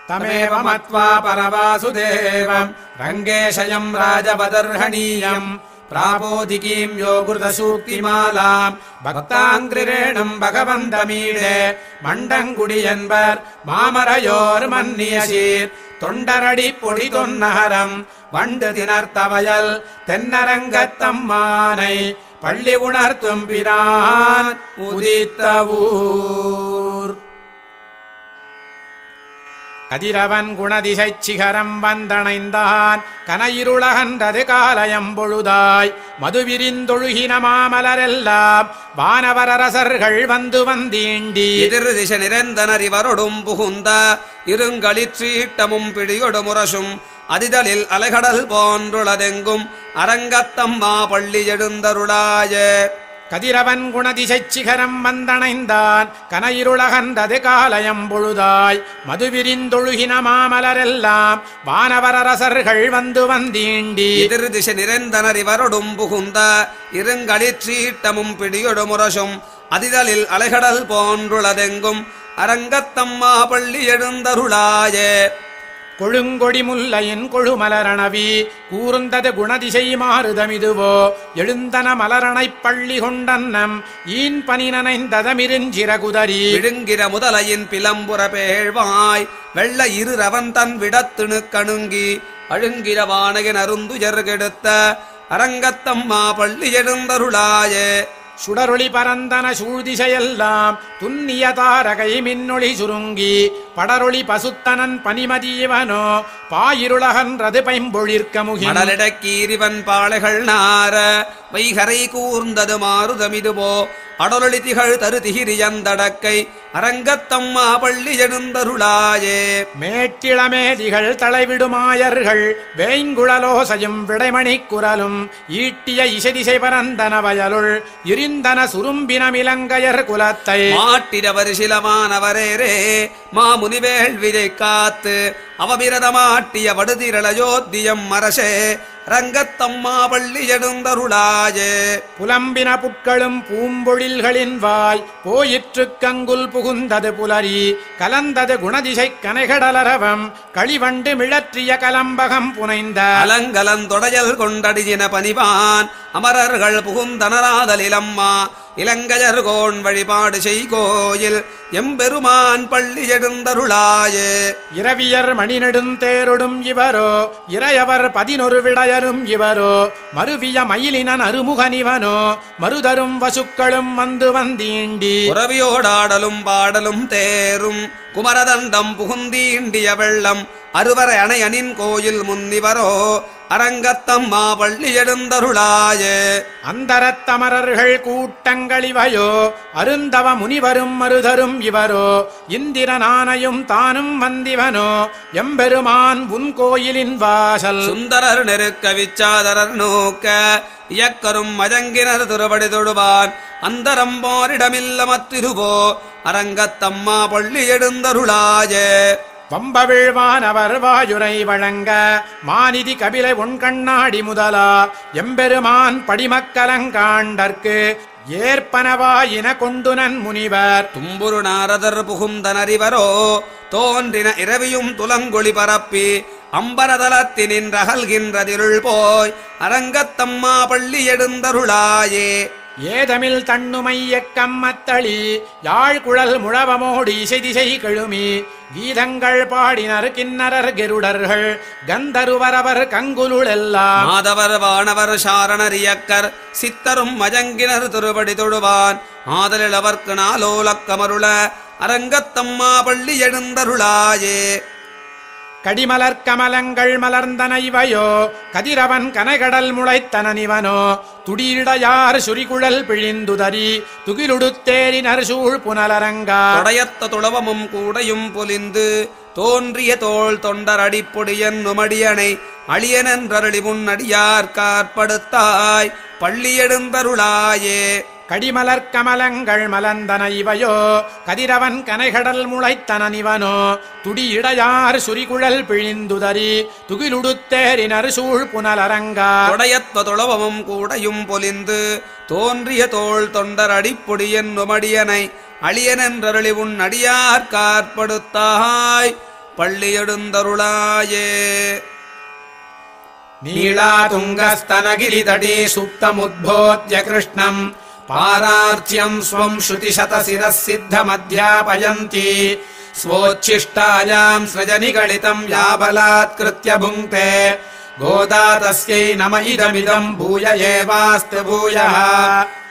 तमेव मत्वा परवासुदेवम् रङ्गेशयम् राजवदर्हणीयम् प्रापोदिकीम् यो कृतसूक्तिमालाम् भक्ताङ्ग्रिरेणम् भगवन्तमीडे मण्डङ्गुडियन्वर् मामरयोर्मन्नियसीर् தொண்டரடி பொடி தொன்னகரம் வண்டு திணர்த்தவயல் தென்னரங்கத்தம்மானை பள்ளி உணர்த்தும் பிரான் உதித்த ஊர். கதிரவன் குணதிசைச் சிகரம் வந்தணைந்தான் கனையிருளகன்றது காலயம் பொழுதாய் மதுவிரிந்தொழுகின மாமலரெல்லாம் வானவரரசர்கள் வந்து வந்தீண்டி எதிர் திசை நிறைந்தனர் இவரொடும் புகுந்த இருங்களிற்றீட்டமும் பிடியொடு முரசும் அதிதலில் அலைகடல் போன்றுளதெங்கும் அரங்கத்தம்மா பள்ளி எழுந்தருளாய. கதிரவன் குணதிசைச் சிகரம் வந்தணைந்தான் கனையிருளகன்றது காலயம் பொழுதாய் மதுவிரிந்தொழுகின மாமலரெல்லாம் வானவரரசர்கள் வந்து வந்தீண்டி எதிர் திசை நிறைந்தனர் இவரொடும் புகுந்த இருங்களிற்றீட்டமும் பிடியொடு முரசும் அதிதலில் அலைகடல் போன்றுளதெங்கும் அரங்கத்தம்மா பள்ளி எழுந்தருளாய. கொழுங்கொடி முல்லையின் கொழுமலரணவி கூர்ந்தது குணதிசை மாறுதமிதுவோ எழுந்தன மலரணைப் பள்ளி கொண்டன்னம் ஈன் பனி நனைந்ததமிருஞ்சிற குதறி விழுங்கிற முதலையின் பிளம்புற பேழ்வாய் வெள்ள இரு ரவன் தன் விடத்துணு கணுங்கி அழுங்கிற வானகன் அருந்துயர் கெடுத்த அரங்கத்தம்மா பள்ளி எழுந்தருளாய. சுடரொளி பரந்தன சூழ்திசையெல்லாம் துன்னிய தாரகை மின்னொளி சுருங்கி படரொளி பசுத்தனன் பனிமதியவனோ பாயிருளகன்றது பைம்பொழிற்க முகி மடலிடக்கீரிவன் பாளைகள் நார வைகரை கூர்ந்தது மாறுதமிதுவோ அடலொளி திகழ் தரு திகிரியந்தடக்கை அரங்கத்தம்மா பள்ளி எழுந்தருளாயே. மேட்டிளமேதிகள் தலைவிடுமாயர்கள் வேய்ங்குழலோசையும் விடைமணி குரலும் ஈட்டிய இசைதிசை பரந்தன வயலுள் இருந்தன சுரும்பினமிலங்கையர் குலத்தை மாட்டிரவர் சிலமானவரேரே மாமுனிவேள்விதை காத்து அவபிரதமாட்டிய வடுதிரளயோத்தியம் மரசே ரங்கத்தம்மா பள்ளி எழுந்தருளாயே. புலம்பின புட்களும் பூம்பொழில்களின் வாய் போயிற்று கங்குல் புகுந்தது புலரி கலந்தது குணதிசை கனைகடலரவம் களிவண்டு மிழற்றிய கலம்பகம் புனைந்த அலங்கலந்தொடையல் கொண்டடியின பணிவான் அமரர்கள் புகுந்தனராதலிலம்மா இலங்கையர் கோன் வழிபாடு செய்கோயில் எம்பெருமான் பள்ளி எழுந்தருளாயே. இரவியர் மணிநெடுந்தேரொடும் இவரோ இறையவர் 11 விடையரும் இவரோ மருவிய மயிலினன் அருமுகனிவனோ மருதரும் வசுக்களும் வந்து வந்தீண்டி உறவியோடாடலும் பாடலும் தேரும் குமரதண்டம் புகுந்தீண்டிய வெள்ளம் அறுவரை அணையனின் கோயில் முன்னிவரோ அரங்கத்தம்மா பள்ளி எழுந்தருளாயே. அந்தரத்தமரர்கள் கூட்டங்களிவையோ அருந்தவ முனிவரும் மருதரும் இவரோ இந்திரனானையும் தானும் வந்திவனோ எம்பெருமான் உன் கோயிலின் வாசல் சுந்தரர் நெருக்க விச்சாதரர் நோக்க இயக்கரும் மஜங்கினர் திருவடி தொடுவான் அந்தரம் போரிடமில்ல மத்திருவோ அரங்கத்தம்மா பள்ளி எழுந்தருளாயே. வம்பவிழ்வானவர் வாயுரை வழங்க மாநிதி கபிலை உன் கண்ணாடி முதலா எம்பெருமான் படிமக்கலங்காண்டற்கு ஏற்பனவாயின கொண்டுனன் முனிவர் தும்புரு நாரதர் புகுந்தனரிவரோ தோன்றின இரவியும் துலங்கொளி பரப்பி அம்பரதலத்தினின் ரகல்கின்றதிருள் போய் அரங்கத்தம்மா பள்ளி எழுந்தருளாயே. ஏதமில் தன்னுமை எக்கம்மத்தளி யாழ்குழல் முழவமோடி இசைதிசை கெழுமி கீதங்கள் பாடினர் கிண்ணரர் கெருடர்கள் கந்தருவரவர் கங்குலுளெல்லாம் மாதவர் வானவர் சாரணர் இயக்கர் சித்தரும் மஜங்கினர் திருவடி தொடுவான் ஆதலிளவர்க்கு நாலோலக்கமருள அரங்கத்தம்மா பள்ளி எழுந்தருளாயே. கடிமலர் கமலங்கள் மலர்ந்தன இவையோ கதிரவன் கனைகடல் முளைத்தனனிவனோ துடியிடையார் சுரிகுழல் பிழிந்துதறி துகிலுடுத்தேரினர் சூழ் புனலரங்கா தொடையத்த துளவமும் கூடையும் பொலிந்து தோன்றிய தோள் தொண்டர் அடிப்பொடியன் நுமடியனை அழியனன்றருளி முன்னடியார் காற்படுத்தாய் பள்ளி எழுந்தருளாயே. கடிமலர் கமலங்கள் மலர்ந்தன இவையோ கதிரவன் கனைகடல் முளைத்தனனிவனோ துடியிடையார் சுரிகுழல் பிழிந்துதறி துகிலுடுத்தேரினர் சூழ் புனலரங்கா தொடையத்த துளவமும் கூடையும் பொலிந்து தோன்றிய தோள் தொண்டர் அடிப்பொடியன் நுமடியனை அழியனன்றருளி உன் அடியார் காற்படுத்தாய் பள்ளியெடுந்தருளாயே. नीलातुङ्गस्तनगिरितटे सुप्तमुद्बोध्य कृष्णम् पारार्च्यम् स्वम् श्रुतिशतशिरः सिद्धमध्यापयन्ति स्वोच्छिष्टायाम् सृजनिगलितम् या बलात्कृत्य भुङ्क्ते गोदा तस्यै नम इदमिदम् भूय एवास्तु भूयः।